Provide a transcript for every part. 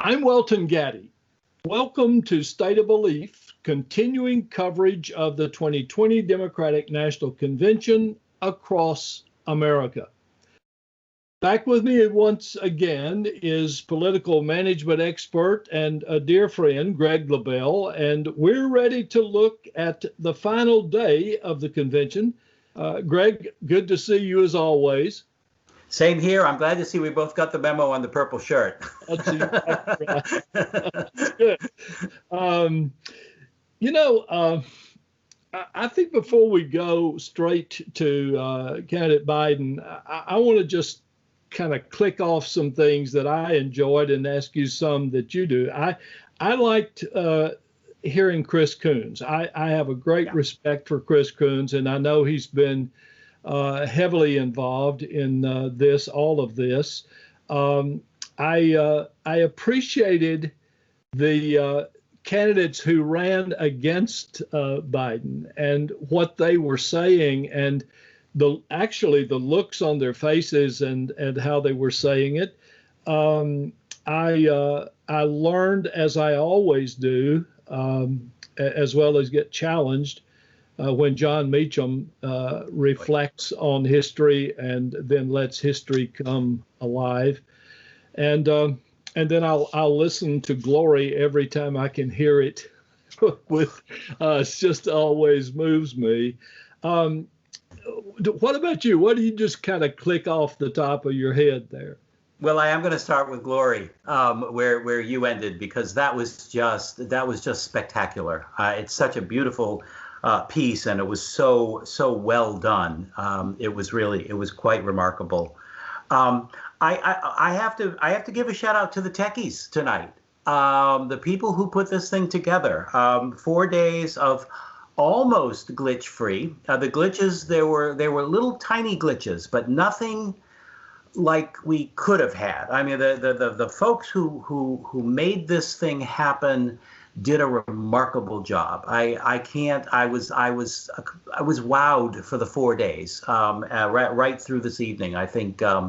I'm Welton Gaddy. Welcome to State of Belief, continuing coverage of the 2020 Democratic National Convention across America. Back with me once again is political management expert and a dear friend, Greg Lebel, and we're ready to look at the final day of the convention. Greg, good to see you as always. Same here. I'm glad to see we both got the memo on the purple shirt. That's exactly right. That's good. I think before we go straight to candidate Biden, I want to just kind of click off some things that I enjoyed and ask you some that you do. I liked hearing Chris Coons. I have a great respect for Chris Coons, and I know he's been heavily involved in all of this. I appreciated the candidates who ran against Biden and what they were saying, and the looks on their faces and how they were saying it. I learned, as I always do, as well as get challenged, when John Meacham reflects on history and then lets history come alive. And then I'll listen to Glory every time I can hear it. It just always moves me. What about you? What do you just kind of click off the top of your head there? Well, I am going to start with Glory, where you ended, because that was just spectacular. It's such a beautiful piece, and it was so well done. It was quite remarkable. I have to give a shout out to the techies tonight. The people who put this thing together. 4 days of almost glitch free. The glitches, there were little tiny glitches, but nothing like we could have had. I mean, the folks who made this thing happen did a remarkable job. I was wowed for the 4 days, right through this evening. I think they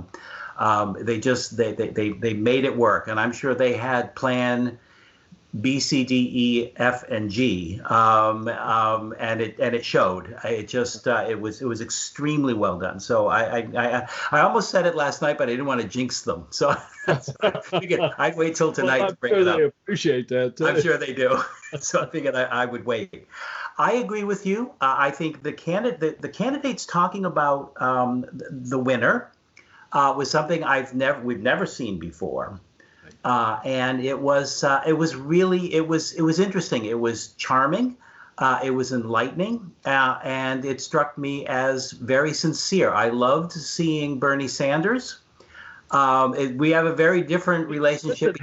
made it work, and I'm sure they had plan B, C, D, E, F, and G, and it showed. It was extremely well done. So I almost said it last night, but I didn't want to jinx them. So I figured I'd wait till tonight to bring it up. They appreciate that too. I'm sure they do. So I figured I would wait. I agree with you. I think the candidates talking about the winner was something we've never seen before. And it was interesting. It was charming. It was enlightening, and it struck me as very sincere. I loved seeing Bernie Sanders. We have a very different relationship.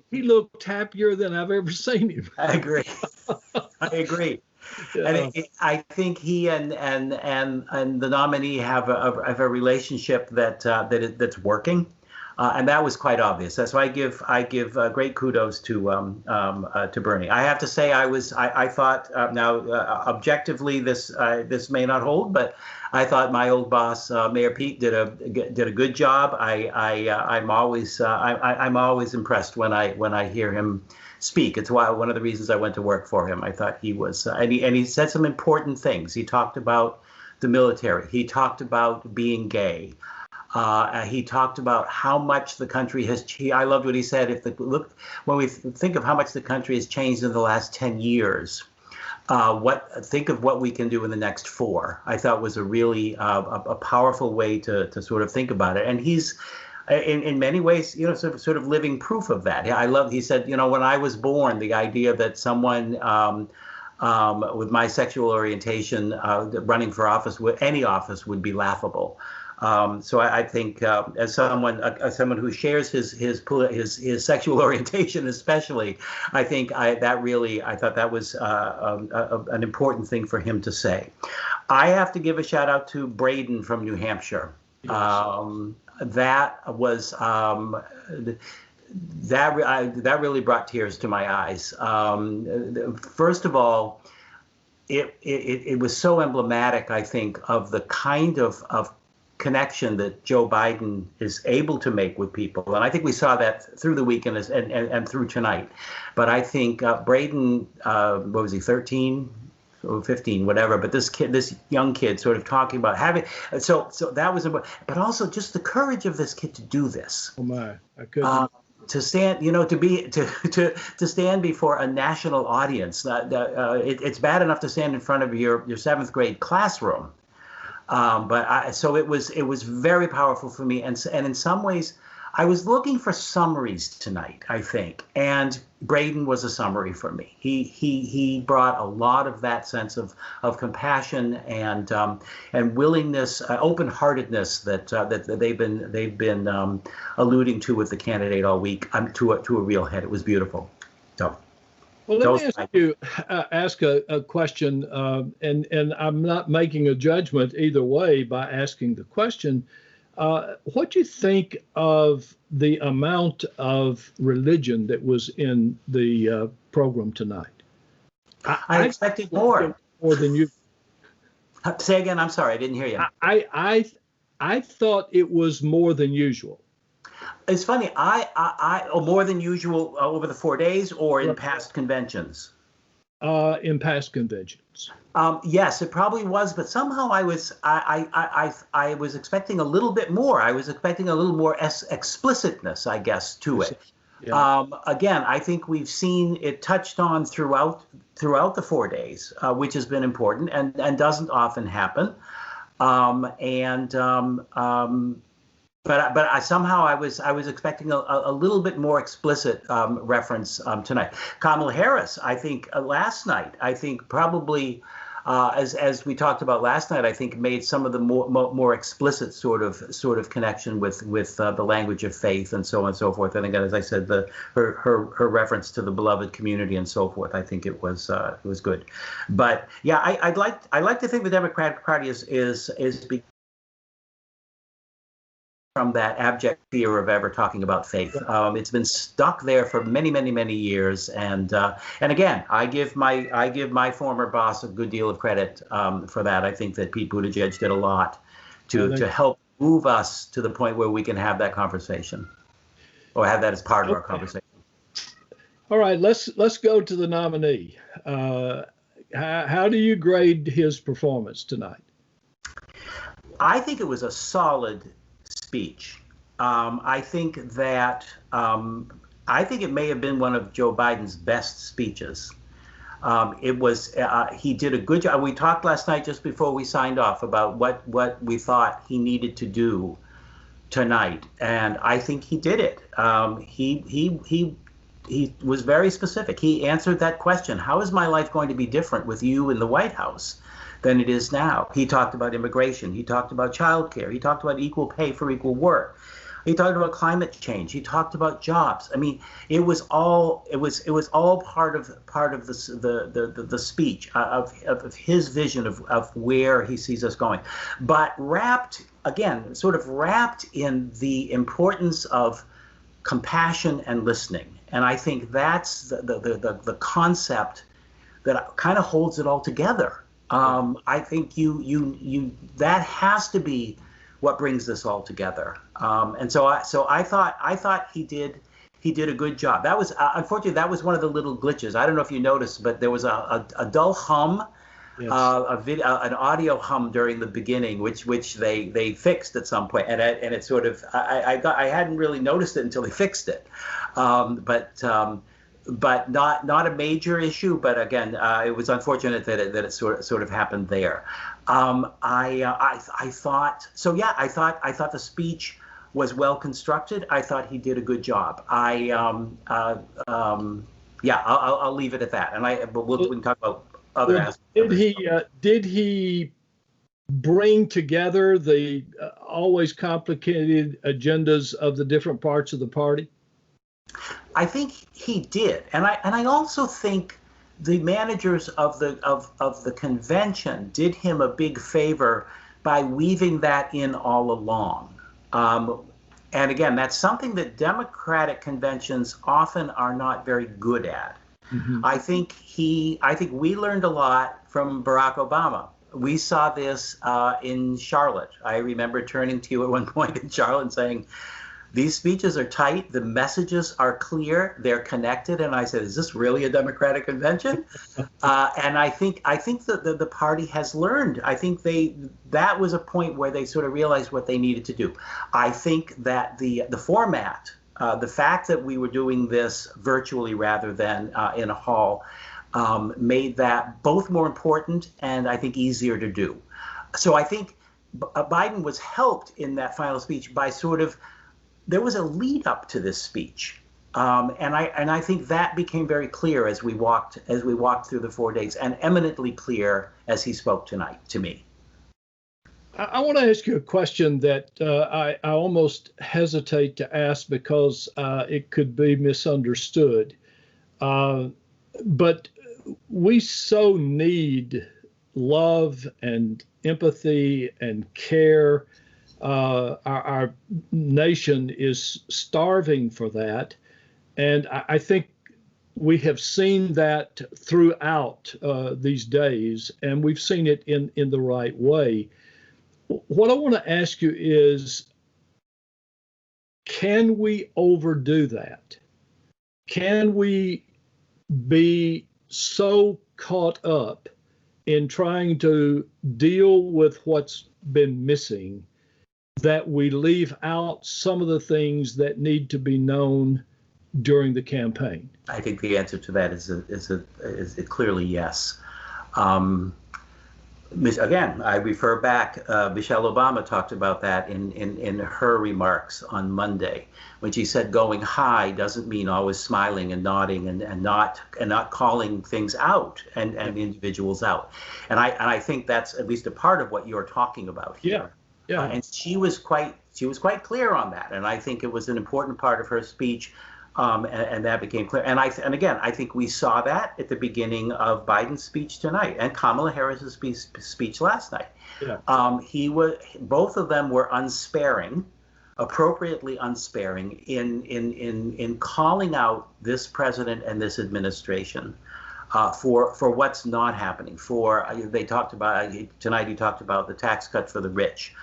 He looked happier than I've ever seen him. I agree. Yeah. And I think he and the nominee have a relationship that's working. And that was quite obvious. That's why I give great kudos to Bernie. I have to say I thought now objectively this may not hold, but I thought my old boss Mayor Pete did a good job. I'm always impressed when I hear him speak. It's one of the reasons I went to work for him. I thought he was and he said some important things. He talked about the military. He talked about being gay. He talked about how much the country has changed. I loved what he said. When we think of how much the country has changed in the last 10 years, think of what we can do in the next 4. I thought was a really a powerful way to sort of think about it. And he's in many ways, sort of living proof of that. He said, when I was born, the idea that someone with my sexual orientation running for office, any office, would be laughable. So I think as someone who shares his sexual orientation, especially, I think I thought that was an important thing for him to say. I have to give a shout out to Braden from New Hampshire. Yes. That really brought tears to my eyes. First of all, it was so emblematic, I think, of the kind of connection that Joe Biden is able to make with people. And I think we saw that through the weekend and through tonight. But I think Braden, what was he, 13? Or 15, whatever, but this young kid sort of talking about having, so that was, but also just the courage of this kid to do this. Oh my, I couldn't. To stand, to stand before a national audience. It's bad enough to stand in front of your 7th grade classroom, so it was very powerful for me, and in some ways, I was looking for summaries tonight, I think, and Braden was a summary for me. He brought a lot of that sense of compassion and willingness, open-heartedness that they've been alluding to with the candidate all week to a real head. It was beautiful. So. Well, let me ask a question, and I'm not making a judgment either way by asking the question. What do you think of the amount of religion that was in the program tonight? I expected more. More than you. Say again. I'm sorry, I didn't hear you. I thought it was more than usual. It's funny. More than usual over the 4 days, or in past conventions. In past conventions. Yes, it probably was, but somehow I was expecting a little bit more. I was expecting a little more explicitness, I guess, to it. Yeah. Again, I think we've seen it touched on throughout the 4 days, which has been important and doesn't often happen. But somehow I was expecting a little bit more explicit reference tonight. Kamala Harris, I think last night, I think probably as we talked about last night, I think made some of the more explicit sort of connection with the language of faith and so on and so forth. And again, as I said, her reference to the beloved community and so forth, I think it was good. But yeah, I'd like to think the Democratic Party is from that abject fear of ever talking about faith. It's been stuck there for many, many, many years, and again, I give my former boss a good deal of credit for that. I think that Pete Buttigieg did a lot to help move us to the point where we can have that conversation, or have that as part of our conversation. All right, let's go to the nominee. How do you grade his performance tonight? I think it was a solid speech. I think it may have been one of Joe Biden's best speeches. He did a good job. We talked last night just before we signed off about what we thought he needed to do tonight, and I think he did it. He was very specific. He answered that question: how is my life going to be different with you in the White House than it is now? He talked about immigration. He talked about childcare. He talked about equal pay for equal work. He talked about climate change. He talked about jobs. I mean, it was all part of the speech of his vision of where he sees us going, but wrapped in the importance of compassion and listening. And I think that's the concept that kind of holds it all together. I think that has to be what brings this all together. And so I thought he did a good job. That was unfortunately that was one of the little glitches. I don't know if you noticed, but there was a dull hum, yes. An audio hum during the beginning, which they fixed at some point, and it sort of I hadn't really noticed it until they fixed it, but not a major issue. But again, it was unfortunate that it sort of happened there. I thought so. Yeah, I thought the speech was well constructed. I thought he did a good job. I'll leave it at that. And we can talk about other aspects. Did he bring together the always complicated agendas of the different parts of the party? I think he did, and I also think the managers of the convention did him a big favor by weaving that in all along. And again, that's something that Democratic conventions often are not very good at. Mm-hmm. I think we learned a lot from Barack Obama. We saw this in Charlotte. I remember turning to you at one point in Charlotte and saying, these speeches are tight, the messages are clear, they're connected. And I said, is this really a Democratic convention? And I think that the party has learned. I think that was a point where they sort of realized what they needed to do. I think that the format, the fact that we were doing this virtually rather than in a hall, made that both more important and I think easier to do. So I think Biden was helped in that final speech by there was a lead up to this speech, and I think that became very clear as we walked through the 4 days, and eminently clear as he spoke tonight to me. I want to ask you a question that I almost hesitate to ask because it could be misunderstood, but we so need love and empathy and care. Our nation is starving for that. And I think we have seen that throughout these days, and we've seen it in the right way. What I want to ask you is, can we overdo that? Can we be so caught up in trying to deal with what's been missing that we leave out some of the things that need to be known during the campaign? I think the answer to that is clearly yes. Again, I refer back. Michelle Obama talked about that in her remarks on Monday, when she said going high doesn't mean always smiling and nodding and not calling things out and individuals out. And I think that's at least a part of what you're talking about here. Yeah. And she was quite clear on that, and I think it was an important part of her speech, and that became clear. And again, I think we saw that at the beginning of Biden's speech tonight and Kamala Harris's speech last night. Yeah. Both of them were unsparing, appropriately unsparing in calling out this president and this administration for what's not happening. They talked about tonight. He talked about the tax cut for the rich.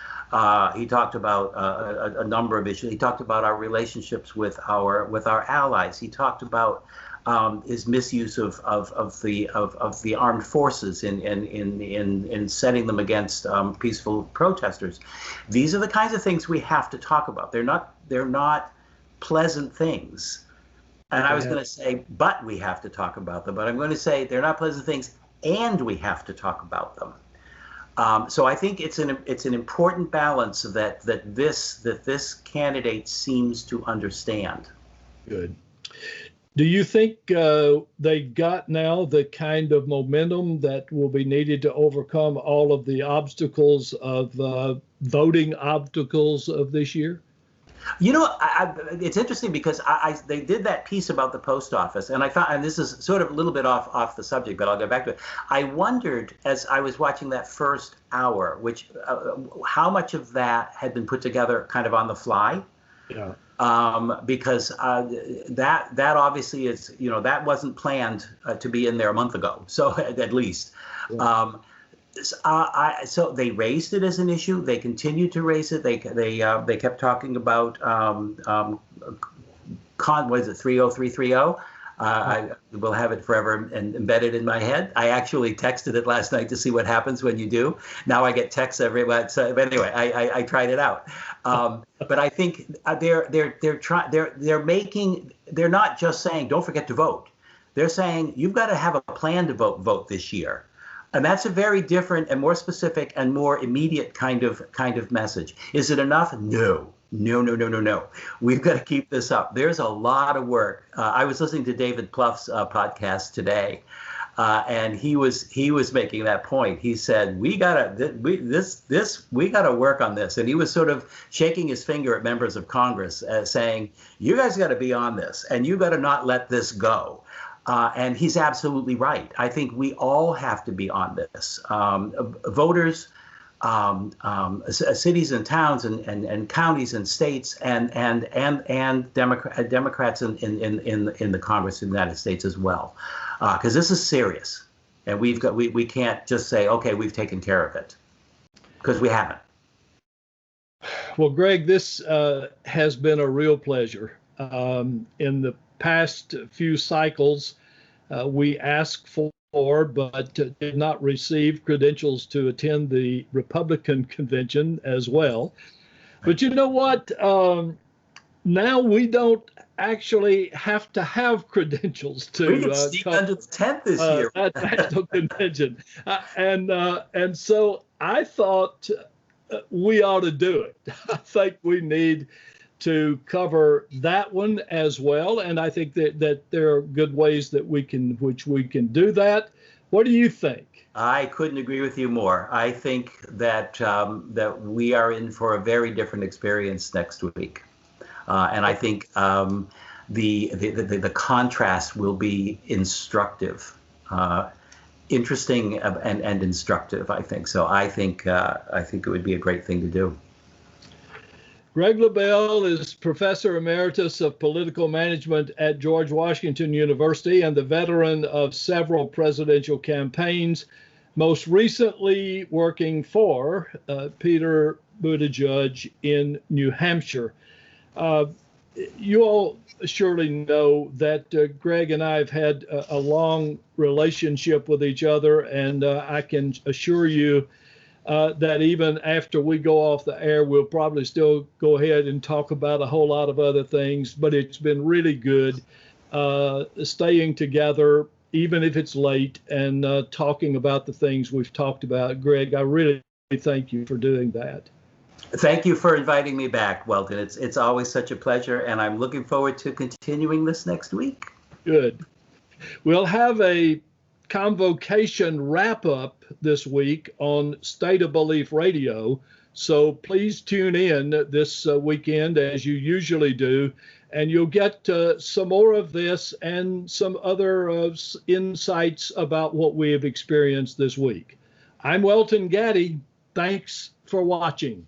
He talked about a number of issues. He talked about our relationships with our allies. He talked about his misuse of the armed forces in setting them against peaceful protesters. These are the kinds of things we have to talk about. They're not pleasant things. And I was going to say, but we have to talk about them. But I'm going to say they're not pleasant things, and we have to talk about them. So I think it's an important balance that this candidate seems to understand. Good. Do you think they got now the kind of momentum that will be needed to overcome all of the obstacles of voting obstacles of this year? You know, it's interesting because they did that piece about the post office, and I thought, and this is sort of a little bit off the subject, but I'll go back to it. I wondered as I was watching that first hour, which how much of that had been put together kind of on the fly. Yeah. Because that obviously is, that wasn't planned to be in there a month ago, so at least. Yeah. So they raised it as an issue. They continued to raise it. They kept talking about what is it, 30330? I will have it forever embedded in my head. I actually texted it last night to see what happens when you do. Now I get texts everywhere. So, but anyway, I tried it out. But I think they're not just saying don't forget to vote. They're saying you've got to have a plan to vote this year. And that's a very different and more specific and more immediate kind of message. Is it enough? No. We've got to keep this up. There's a lot of work. I was listening to David Plough's podcast today, and he was making that point. He said we gotta work on this, and he was sort of shaking his finger at members of Congress, saying, "You guys got to be on this, and you got to not let this go." And he's absolutely right. I think we all have to be on this. Voters, cities and towns and counties and states and Democrats in the Congress of the United States as well, because this is serious. And we can't just say, okay, we've taken care of it, because we haven't. Well, Greg, this has been a real pleasure. In the past few cycles, we asked for, but did not receive credentials to attend the Republican convention as well. But you know what? Now we don't actually have to have credentials to we can sneak under the tent this year at national convention, and so I thought we ought to do it. I think we need to cover that one as well, and I think that there are good ways that we can do that. What do you think? I couldn't agree with you more. I think that that we are in for a very different experience next week. And I think the contrast will be instructive, interesting and instructive. I think so. I think it would be a great thing to do. Greg Lebel is Professor Emeritus of Political Management at George Washington University and the veteran of several presidential campaigns, most recently working for Peter Buttigieg in New Hampshire. You all surely know that Greg and I have had a long relationship with each other, and I can assure you that even after we go off the air, we'll probably still go ahead and talk about a whole lot of other things, but it's been really good staying together, even if it's late, and talking about the things we've talked about. Greg, I really thank you for doing that. Thank you for inviting me back, Welton. It's always such a pleasure, and I'm looking forward to continuing this next week. Good. We'll have a convocation wrap-up this week on State of Belief Radio, so please tune in this weekend as you usually do, and you'll get some more of this and some other insights about what we have experienced this week. I'm Welton Gaddy. Thanks for watching.